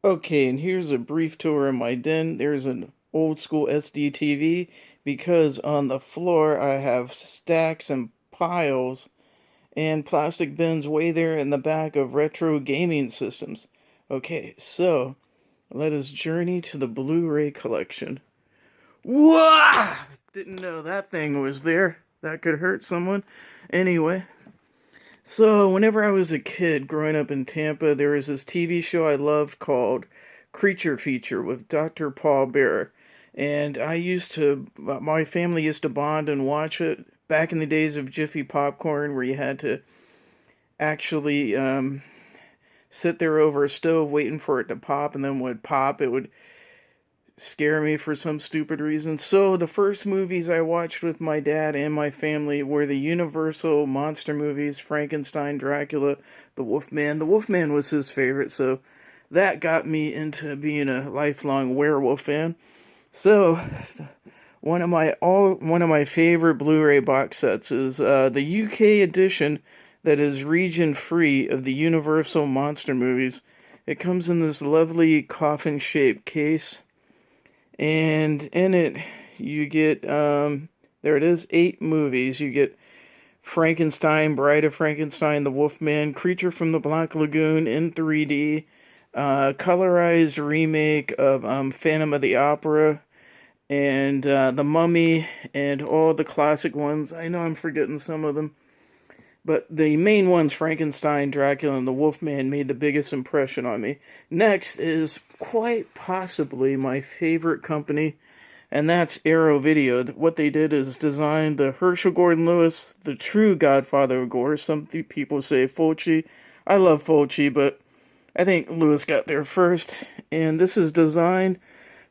Okay, and here's a brief tour of my den. There's an old school SD TV because on the floor I have stacks and piles and plastic bins way there in the back of retro gaming systems. Okay, so let us journey to the Blu-ray collection. Whoa! Didn't know that thing was there. That could hurt someone. Anyway, so, whenever I was a kid growing up in Tampa, there was this TV show I loved called Creature Feature with Dr. Paul Bearer. And my family used to bond and watch it back in the days of Jiffy Popcorn, where you had to actually sit there over a stove waiting for it to pop, and then when it would pop, it would scare me for some stupid reason. So the first movies I watched with my dad and my family were the Universal monster movies, Frankenstein, Dracula, the Wolfman. The Wolfman was his favorite, so that got me into being a lifelong werewolf fan. So one of my favorite Blu-ray box sets is the UK edition that is region free of the Universal monster movies. It comes in this lovely coffin-shaped case, and in it you get there it is, 8 movies. You get Frankenstein, Bride of Frankenstein, The Wolfman, Creature from the Black Lagoon in 3D, colorized remake of Phantom of the Opera, and The Mummy, and all the classic ones. I know I'm forgetting some of them, but the main ones, Frankenstein, Dracula, and the Wolfman, made the biggest impression on me. Next is quite possibly my favorite company, and that's Arrow Video. What they did is design the Herschel Gordon Lewis, the true godfather of gore. Some people say Fulci. I love Fulci, but I think Lewis got there first. And this is designed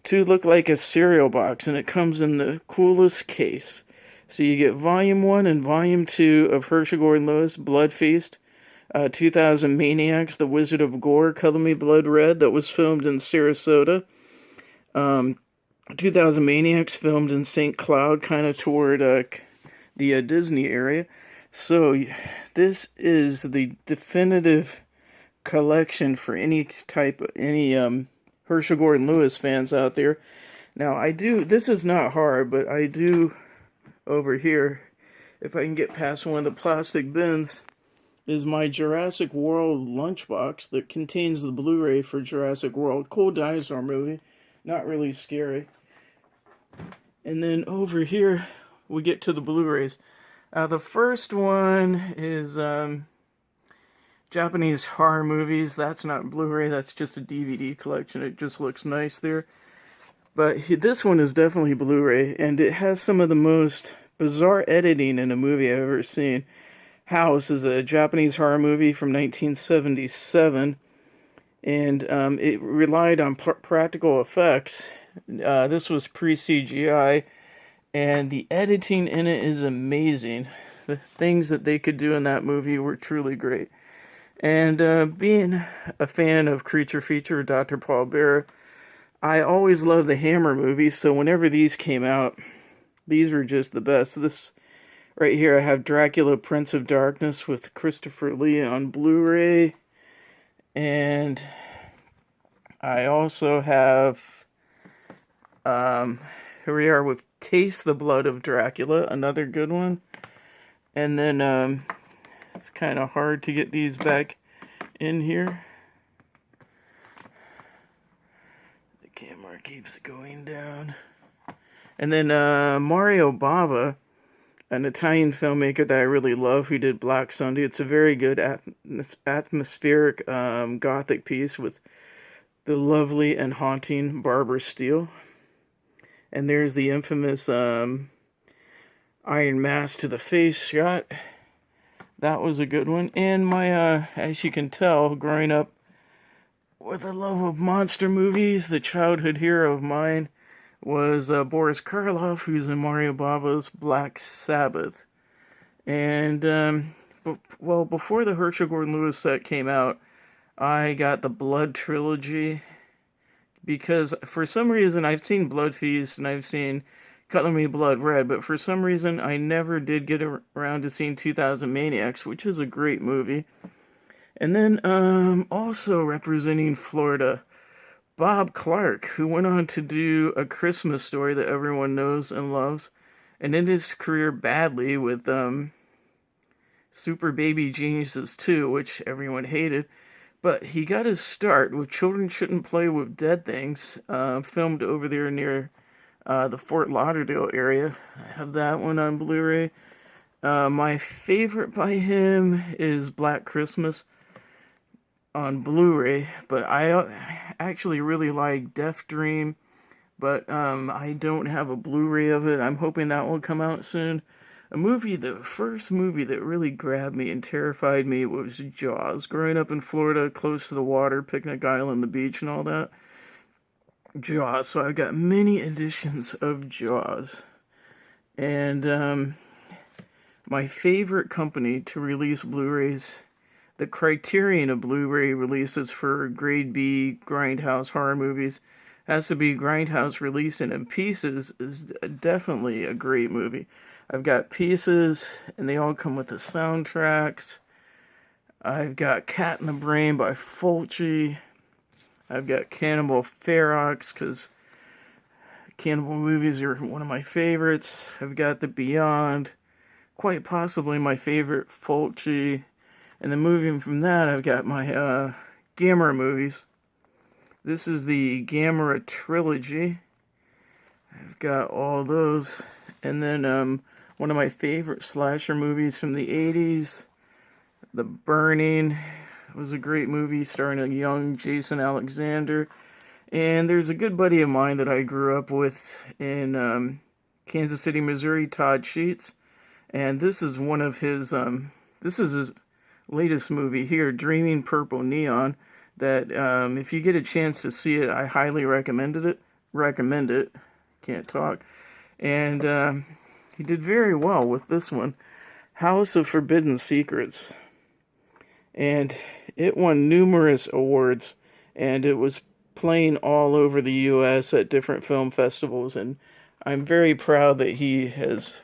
to look like a cereal box, and it comes in the coolest case. So you get Volume 1 and Volume 2 of Herschel Gordon Lewis, Blood Feast, 2000 Maniacs, The Wizard of Gore, Color Me Blood Red, that was filmed in Sarasota. 2000 Maniacs filmed in St. Cloud, kind of toward the Disney area. So this is the definitive collection for any Herschel Gordon Lewis fans out there. Now this is not hard, but I do over here, if I can get past one of the plastic bins, is my Jurassic World lunchbox that contains the Blu-ray for Jurassic World. Cool dinosaur movie, not really scary. And then over here, we get to the Blu-rays. The first one is Japanese horror movies. That's not Blu-ray, that's just a DVD collection. It just looks nice there. But this one is definitely Blu-ray, and it has some of the most bizarre editing in a movie I've ever seen. House is a Japanese horror movie from 1977, and it relied on practical effects. This was pre-CGI, and the editing in it is amazing. The things that they could do in that movie were truly great. And being a fan of Creature Feature, Dr. Paul Bearer, I always loved the Hammer movies, so whenever these came out, these were just the best. This right here, I have Dracula, Prince of Darkness with Christopher Lee on Blu-ray, and I also have, here we are with Taste the Blood of Dracula, another good one. And then, it's kind of hard to get these back in here. Camera keeps going down. And then Mario Bava, an Italian filmmaker that I really love, who did Black Sunday. It's a very good atmospheric gothic piece with the lovely and haunting Barbara Steele. And there's the infamous Iron Mask to the face shot. That was a good one. And my, as you can tell, growing up with a love of monster movies, the childhood hero of mine was Boris Karloff, who's in Mario Bava's Black Sabbath. And, before the Herschel Gordon Lewis set came out, I got the Blood Trilogy, because for some reason I've seen Blood Feast and I've seen Color Me Blood Red, but for some reason I never did get around to seeing 2000 Maniacs, which is a great movie. And then, also representing Florida, Bob Clark, who went on to do A Christmas Story that everyone knows and loves, and ended his career badly with Super Baby Geniuses 2, which everyone hated. But he got his start with Children Shouldn't Play with Dead Things, filmed over there near the Fort Lauderdale area. I have that one on Blu-ray. My favorite by him is Black Christmas on Blu-ray, but I actually really like Death Dream, but I don't have a Blu-ray of it. I'm hoping that will come out soon. The first movie that really grabbed me and terrified me was Jaws. Growing up in Florida, close to the water, Picnic Island, the beach, and all that. Jaws. So I've got many editions of Jaws. And my favorite company to release Blu-rays, the criterion of Blu-ray releases for grade B grindhouse horror movies, has to be Grindhouse release, and in Pieces is definitely a great movie. I've got Pieces, and they all come with the soundtracks. I've got Cat in the Brain by Fulci. I've got Cannibal Ferox, because cannibal movies are one of my favorites. I've got The Beyond, quite possibly my favorite Fulci. And then moving from that, I've got my Gamera movies. This is the Gamera trilogy. I've got all those. And then one of my favorite slasher movies from the 80s, The Burning. It was a great movie starring a young Jason Alexander. And there's a good buddy of mine that I grew up with in Kansas City, Missouri, Todd Sheets. And this is one of his, this is his latest movie here, Dreaming Purple Neon, that if you get a chance to see it, I highly recommend it. Can't talk. And he did very well with this one, House of Forbidden Secrets. And it won numerous awards, and it was playing all over the U.S. at different film festivals, and I'm very proud that he has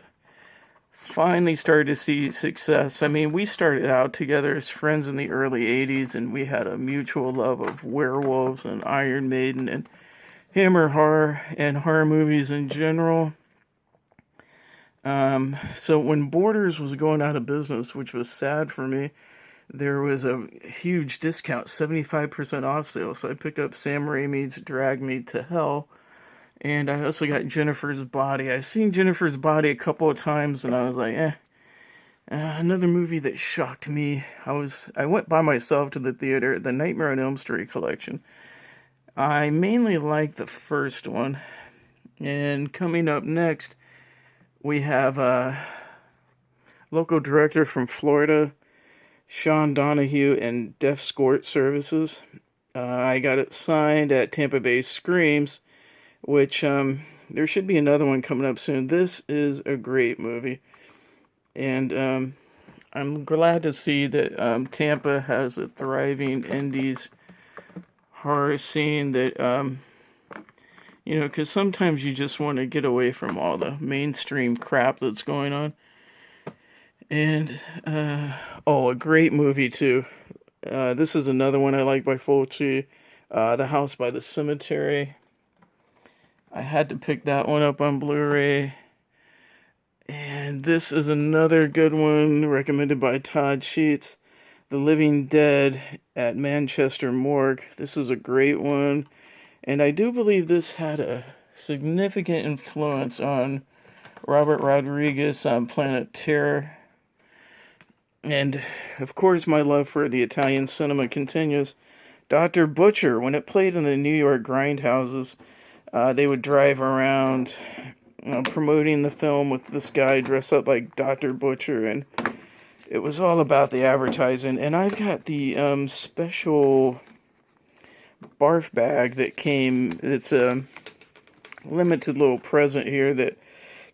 finally started to see success. I mean, we started out together as friends in the early 80s, and we had a mutual love of werewolves and Iron Maiden and Hammer horror and horror movies in general. So when Borders was going out of business, which was sad for me, there was a huge discount, 75% off sale. So I picked up Sam Raimi's Drag Me to Hell. And I also got Jennifer's Body. I've seen Jennifer's Body a couple of times, and I was like, another movie that shocked me. I went by myself to the theater, the Nightmare on Elm Street collection. I mainly like the first one. And coming up next, we have a local director from Florida, Sean Donahue, and Deaf Escort Services. I got it signed at Tampa Bay Screams, which there should be another one coming up soon. This is a great movie, and I'm glad to see that Tampa has a thriving indies horror scene that, because sometimes you just want to get away from all the mainstream crap that's going on. And, a great movie, too. This is another one I like by Fulci. The House by the Cemetery. I had to pick that one up on Blu-ray. And this is another good one recommended by Todd Sheets. The Living Dead at Manchester Morgue. This is a great one. And I do believe this had a significant influence on Robert Rodriguez on Planet Terror. And, of course, my love for the Italian cinema continues. Dr. Butcher, when it played in the New York grindhouses, they would drive around promoting the film with this guy dressed up like Dr. Butcher, and it was all about the advertising. And I've got the special barf bag that came. It's a limited little present here that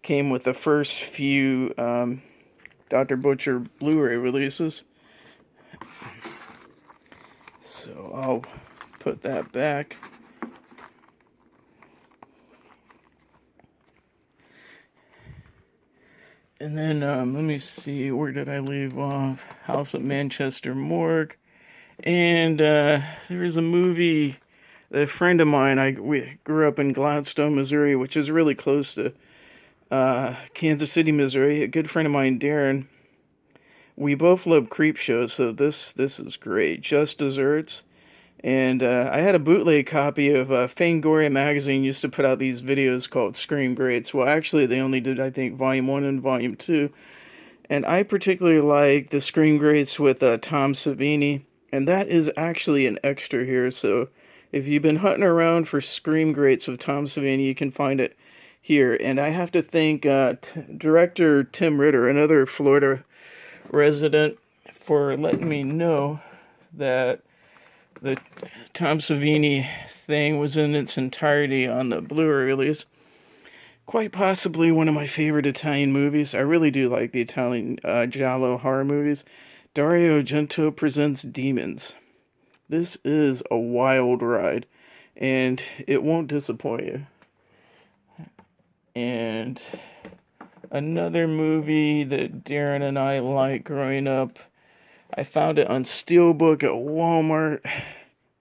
came with the first few Dr. Butcher Blu-ray releases. So I'll put that back. And then let me see, where did I leave off? House at Manchester Morgue. And there is a movie A friend of mine, we grew up in Gladstone, Missouri, which is really close to Kansas City, Missouri. A good friend of mine, Darren, we both love creep shows, so this is great. Just Desserts. And I had a bootleg copy of Fangoria magazine used to put out these videos called Scream Greats. Well, actually, they only did, I think, Volume 1 and Volume 2. And I particularly like the Scream Greats with Tom Savini. And that is actually an extra here. So if you've been hunting around for Scream Greats with Tom Savini, you can find it here. And I have to thank director Tim Ritter, another Florida resident, for letting me know that the Tom Savini thing was in its entirety on the Blu-ray release. Quite possibly one of my favorite Italian movies. I really do like the Italian giallo horror movies. Dario Argento presents Demons. This is a wild ride, and it won't disappoint you. And another movie that Darren and I liked growing up, I found it on Steelbook at Walmart.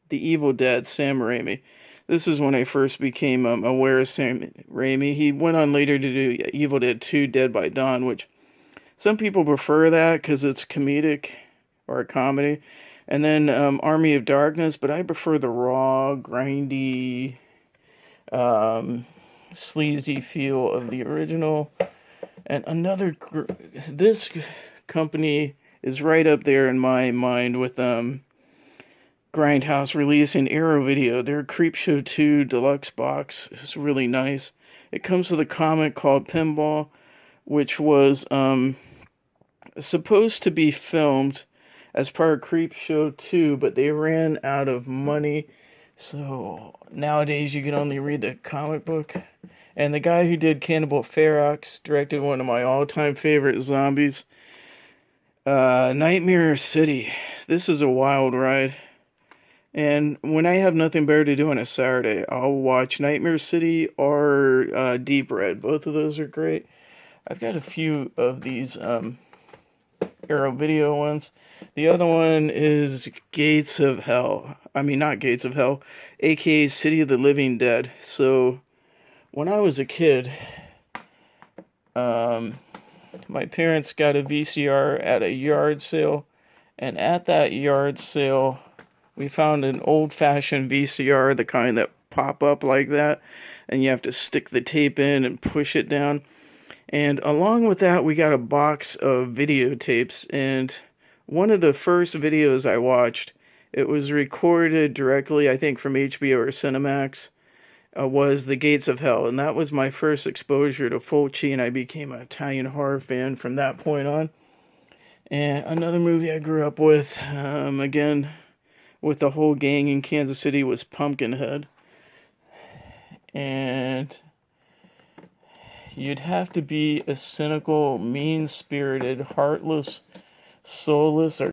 The Evil Dead, Sam Raimi. This is when I first became aware of Sam Raimi. He went on later to do Evil Dead 2, Dead by Dawn, which some people prefer that because it's comedic or a comedy. And then Army of Darkness, but I prefer the raw, grindy, sleazy feel of the original. And this company is right up there in my mind with Grindhouse releasing Arrow Video. Their Creepshow 2 deluxe box is really nice. It comes with a comic called Pinball, which was supposed to be filmed as part of Creepshow 2, but they ran out of money. So nowadays you can only read the comic book. And the guy who did Cannibal Ferox directed one of my all-time favorite zombies, Nightmare City. This is a wild ride. And when I have nothing better to do on a Saturday, I'll watch Nightmare City or Deep Red. Both of those are great. I've got a few of these Arrow Video ones. The other one is Gates of Hell. I mean, not Gates of Hell, aka City of the Living Dead. So when I was a kid, my parents got a VCR at a yard sale, and at that yard sale, we found an old-fashioned VCR, the kind that pop up like that, and you have to stick the tape in and push it down. And along with that, we got a box of videotapes, and one of the first videos I watched, it was recorded directly, I think, from HBO or Cinemax, was The Gates of Hell, and that was my first exposure to Fulci, and I became an Italian horror fan from that point on. And another movie I grew up with, again, with the whole gang in Kansas City, was Pumpkinhead. And you'd have to be a cynical, mean-spirited, heartless, soulless, or